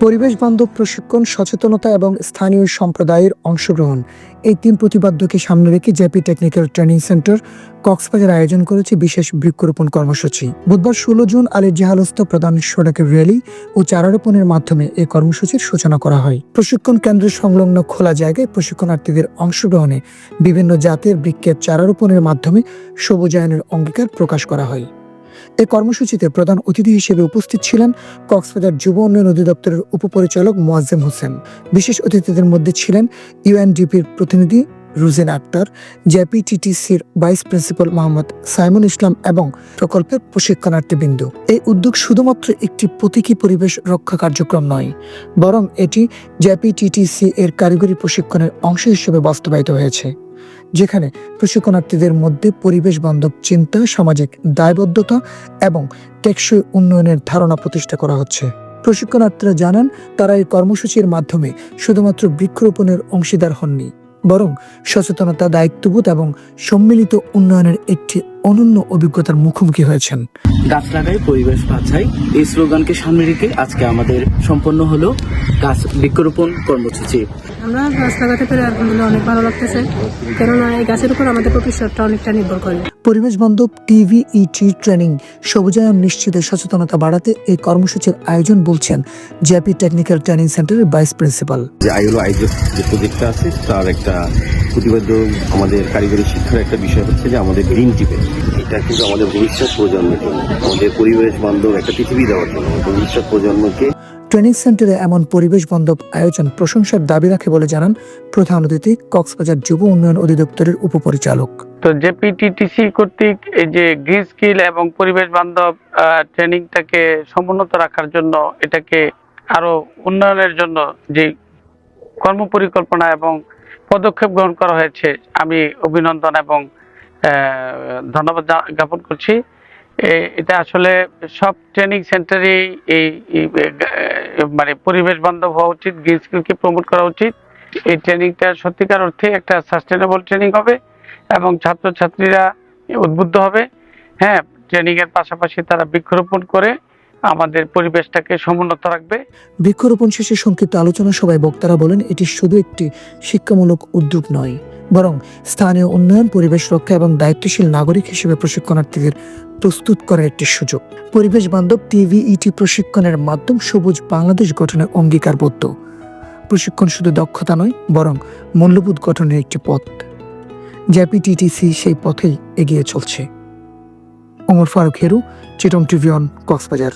পরিবেশ বান্ধব প্রশিক্ষণ, সচেতনতা এবং স্থানীয় সম্প্রদায়ের অংশগ্রহণ, এই তিন প্রতিপাদ্যকে সামনে রেখে JP technical training centre Cox's Bazar আয়োজন করেছে বিশেষ বৃক্ষরোপণ কর্মসূচি। বুধবার 16 জুন আলী জাহালস্ত প্রধান সড়কের র্যালি ও চারারোপণের মাধ্যমে এই কর্মসূচির সূচনা করা হয়। প্রশিক্ষণ কেন্দ্রের সংলগ্ন খোলা জায়গায় প্রশিক্ষণার্থীদের অংশগ্রহণে বিভিন্ন জাতের বৃক্ষের চারারোপণের মাধ্যমে সবুজায়নের অঙ্গীকার প্রকাশ করা হয়। এই কর্মসূচিতে প্রধান অতিথি হিসেবে উপস্থিত ছিলেন কক্সবাজার যুব উন্নয়ন অধিদপ্তরের উপপরিচালক মোয়াজ্জেম হোসেন। বিশেষ অতিথিদের মধ্যে ছিলেন ইউএনডিপির প্রতিনিধি রুজিন আক্তার, জেপিটিটিসির ভাইস প্রিন্সিপাল মোহাম্মদ সাইমুল ইসলাম এবং প্রকল্পের প্রশিক্ষণার্থীবৃন্দ। এই উদ্যোগ শুধুমাত্র একটি প্রতীকী পরিবেশ রক্ষা কার্যক্রম নয়, বরং এটি জেপিটিটিসি এর কারিগরি প্রশিক্ষণের অংশ হিসেবে বাস্তবায়িত হয়েছে, যেখানে প্রশিক্ষণার্থীদের মধ্যে পরিবেশ বান্ধব চিন্তা, সামাজিক দায়বদ্ধতা এবং টেকসই উন্নয়নের ধারণা প্রতিষ্ঠা করা হচ্ছে। প্রশিক্ষণার্থীরা জানান, তারা এই কর্মসূচির মাধ্যমে শুধুমাত্র বৃক্ষরোপণের অংশীদার হননি, বরং সচেতনতা, দায়িত্ববোধ এবং সম্মিলিত উন্নয়নের একটি অনন্য অভিজ্ঞতার মুখোমুখি হয়েছেন। গাছ লাগাই পরিবেশ বাঁচাই, এই স্লোগানকে সামনে রেখে আজকে আমাদের সম্পন্ন হলো বৃক্ষরোপণ কর্মসূচি। আমরা গাছ লাগাতে পেরে আলহামদুলিল্লাহ অনেক ভালো লাগতেছে, কেননা এই গাছের উপর আমাদের ভবিষ্যৎটা অনেকটা নির্ভর করে। পরিবেশ বান্ধব টিভিইটি ট্রেনিং, সবুজায়ন নিশ্চিতে সচেতনতা বাড়াতে এই কর্মসূচির আয়োজন বলছেন জেপি টেকনিক্যাল ট্রেনিং সেন্টারের ভাইস প্রিন্সিপাল। যে আইএলও আইজেস যে প্রজেক্টটা আছে তার একটা প্রতিপাদ্য আমাদের কারিগরি শিক্ষার একটা বিষয় হচ্ছে যে আমাদের গ্রিন টিপে, এটা কিন্তু আমাদের ভবিষ্যৎ প্রজন্মের জন্য, আমাদের পরিবেশ বান্ধব একটা পৃথিবী দেওয়ার জন্য ভবিষ্যৎ প্রজন্মকে। ট্রেনিং সেন্টারে এমন পরিবেশ বান্ধব আয়োজন প্রশংসার দাবি রাখে বলে জানান প্রধান অতিথি কক্সবাজার যুব উন্নয়ন অধিদপ্তরের উপপরিচালক। তো জেপিটিটিসি কর্তৃক এই যে গ্রিন স্কিল এবং পরিবেশ বান্ধব ট্রেনিংটাকে সমুন্নত রাখার জন্য, এটাকে আরো উন্নয়নের জন্য যে কর্মপরিকল্পনা এবং পদক্ষেপ গ্রহণ করা হয়েছে, আমি অভিনন্দন এবং ধন্যবাদ জ্ঞাপন করছি। এটা আসলে সব ট্রেনিং সেন্টারেই এই মানে পরিবেশ বান্ধব হওয়া উচিত, গ্রিন স্কিলকে প্রমোট করা উচিত। এই ট্রেনিংটা সত্যিকার অর্থে একটা সাস্টেনেবল ট্রেনিং হবে এবং ছাত্রছাত্রীরা উদ্বুদ্ধ হবে। হ্যাঁ, ট্রেনিং এর পাশাপাশি তারা বৃক্ষরোপণ করে আমাদের পরিবেশটাকে সমুন্নত রাখবে। বৃক্ষরোপণ শেষে সংক্ষিপ্ত আলোচনা সভায় বক্তারা বলেন, এটি শুধু একটি শিক্ষামূলক উদ্যোগ নয়, বরং স্থানীয় উন্নয়ন, পরিবেশ রক্ষা এবং দায়িত্বশীল নাগরিক হিসেবে প্রশিক্ষণার্থীদের প্রস্তুত করার একটি সুযোগ। পরিবেশ বান্ধব টিভিইটি প্রশিক্ষণের মাধ্যম সবুজ বাংলাদেশ গঠনের অঙ্গীকারবদ্ধ। প্রশিক্ষণ শুধু দক্ষতা নয়, বরং মূল্যবোধ গঠনের একটি পথ। জেপিটিটিসি সেই পথেই এগিয়ে চলছে। ওমর ফারুক হেরু, চিটং টিভি অন, কক্সবাজার।